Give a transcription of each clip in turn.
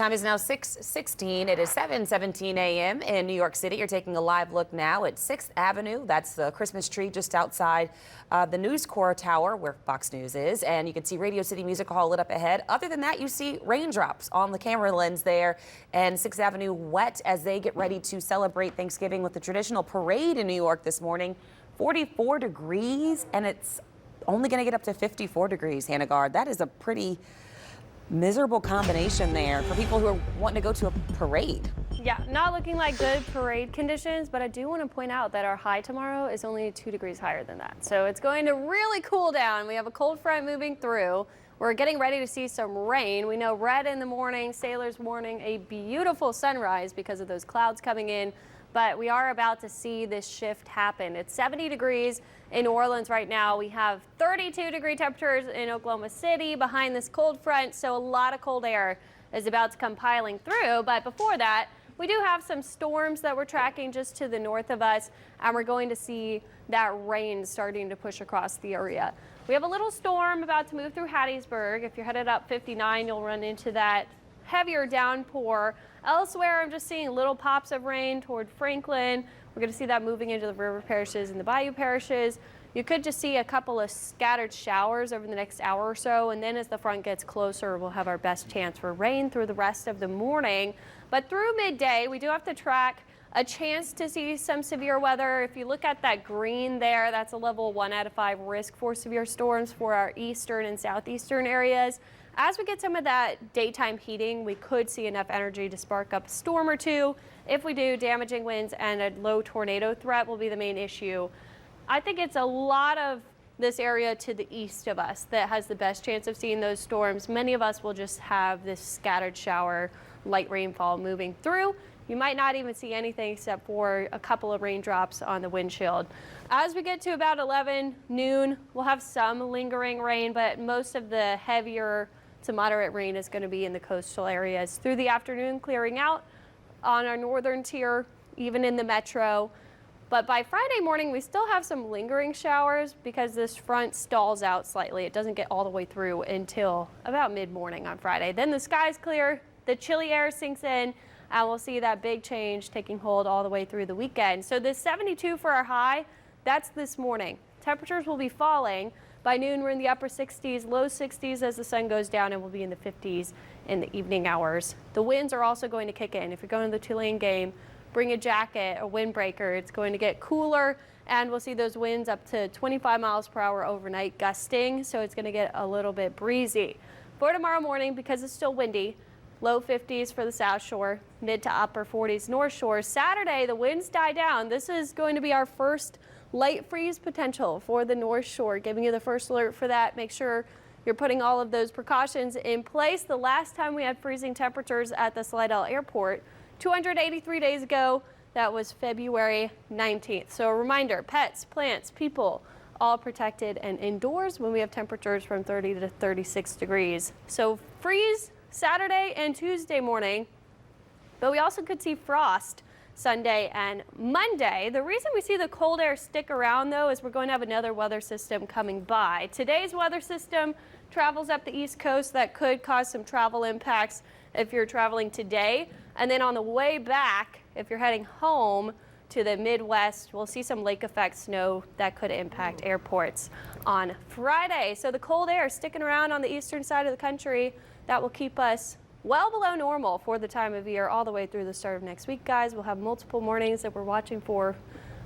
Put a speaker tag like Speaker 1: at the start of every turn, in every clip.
Speaker 1: Time is now 6:16. It is 7:17 a.m. in New York City. You're taking a live look now at 6th Avenue. That's the Christmas tree just outside the News Corps Tower where Fox News is. And you can see Radio City Music Hall lit up ahead. Other than that, you see raindrops on the camera lens there. And 6th Avenue wet as they get ready to celebrate Thanksgiving with the traditional parade in New York this morning. 44 degrees, and it's only going to get up to 54 degrees, Hannah Gard. That is a pretty miserable combination there for people who are wanting to go to a parade.
Speaker 2: Yeah, not looking like good parade conditions, but I do want to point out that our high tomorrow is only 2 degrees higher than that. So it's going to really cool down. We have a cold front moving through. We're getting ready to see some rain. We know red in the morning, sailors warning a beautiful sunrise because of those clouds coming in. But we are about to see this shift happen. It's 70 degrees in New Orleans right now. We have 32-degree temperatures in Oklahoma City behind this cold front, so a lot of cold air is about to come piling through. But before that, we do have some storms that we're tracking just to the north of us, and we're going to see that rain starting to push across the area. We have a little storm about to move through Hattiesburg. If you're headed up 59, you'll run into that heavier downpour. Elsewhere, I'm just seeing little pops of rain toward Franklin. We're going to see that moving into the river parishes and the bayou parishes. You could just see a couple of scattered showers over the next hour or so, and then as the front gets closer, we'll have our best chance for rain through the rest of the morning. But through midday, we do have to track a chance to see some severe weather. If you look at that green there, that's a level 1 out of 5 risk for severe storms for our eastern and southeastern areas. As we get some of that daytime heating, we could see enough energy to spark up a storm or two. If we do, damaging winds and a low tornado threat will be the main issue. I think it's a lot of this area to the east of us that has the best chance of seeing those storms. Many of us will just have this scattered shower, light rainfall moving through. You might not even see anything except for a couple of raindrops on the windshield. As we get to about 11 noon, we'll have some lingering rain, but most of the heavier to moderate rain is going to be in the coastal areas. Through the afternoon, clearing out on our northern tier, even in the metro. But by Friday morning, we still have some lingering showers because this front stalls out slightly. It doesn't get all the way through until about mid-morning on Friday. Then the sky's clear, the chilly air sinks in, and we'll see that big change taking hold all the way through the weekend. So this 72 for our high, that's this morning. Temperatures will be falling. By noon, we're in the upper 60s, low 60s as the sun goes down, and we'll be in the 50s in the evening hours. The winds are also going to kick in. If you're going to the Tulane game, bring a jacket, a windbreaker. It's going to get cooler, and we'll see those winds up to 25 miles per hour overnight gusting, so it's going to get a little bit breezy. For tomorrow morning, because it's still windy, low 50s for the South Shore, mid to upper 40s North Shore. Saturday, the winds die down. This is going to be our first light freeze potential for the North Shore, giving you the first alert for that. Make sure you're putting all of those precautions in place. The last time we had freezing temperatures at the Slidell Airport, 283 days ago, that was February 19th. So a reminder, pets, plants, people, all protected and indoors when we have temperatures from 30 to 36 degrees. So freeze Saturday and Tuesday morning, but we also could see frost Sunday and Monday. The reason we see the cold air stick around, though, is we're going to have another weather system coming by. Today's weather system travels up the East Coast. That could cause some travel impacts if you're traveling today. And then on the way back, if you're heading home to the Midwest, we'll see some lake effect snow that could impact airports on Friday. So the cold air sticking around on the eastern side of the country, that will keep us well below normal for the time of year all the way through the start of next week, guys. We'll have multiple mornings that we're watching for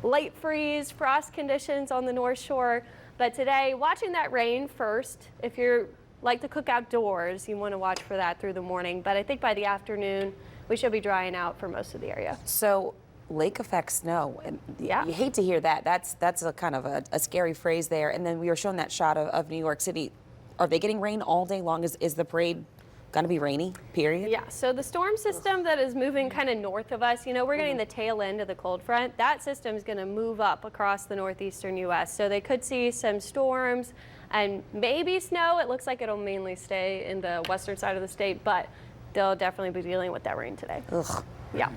Speaker 2: late freeze, frost conditions on the North Shore. But today, watching that rain first. If you like to cook outdoors, you want to watch for that through the morning. But I think by the afternoon, we should be drying out for most of the area.
Speaker 1: So lake effect snow, and
Speaker 2: yeah,
Speaker 1: you hate to hear that. That's a kind of a scary phrase there. And then we were shown that shot of New York City. Are they getting rain all day long? Is the parade going to be rainy, period?
Speaker 2: Yeah, so the storm system that is moving kind of north of us, we're getting the tail end of the cold front. That system is going to move up across the northeastern U.S. So they could see some storms and maybe snow. It looks like it'll mainly stay in the western side of the state, but they'll definitely be dealing with that rain today.
Speaker 1: Ugh.
Speaker 2: Yeah.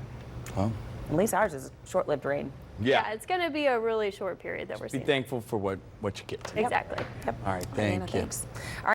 Speaker 1: Well, at least ours is short-lived rain.
Speaker 2: Yeah, it's going to be a really short period that we're seeing.
Speaker 3: Be thankful for what you get.
Speaker 2: Exactly.
Speaker 1: Yep.
Speaker 3: All right, thank you.
Speaker 1: Thanks. All right.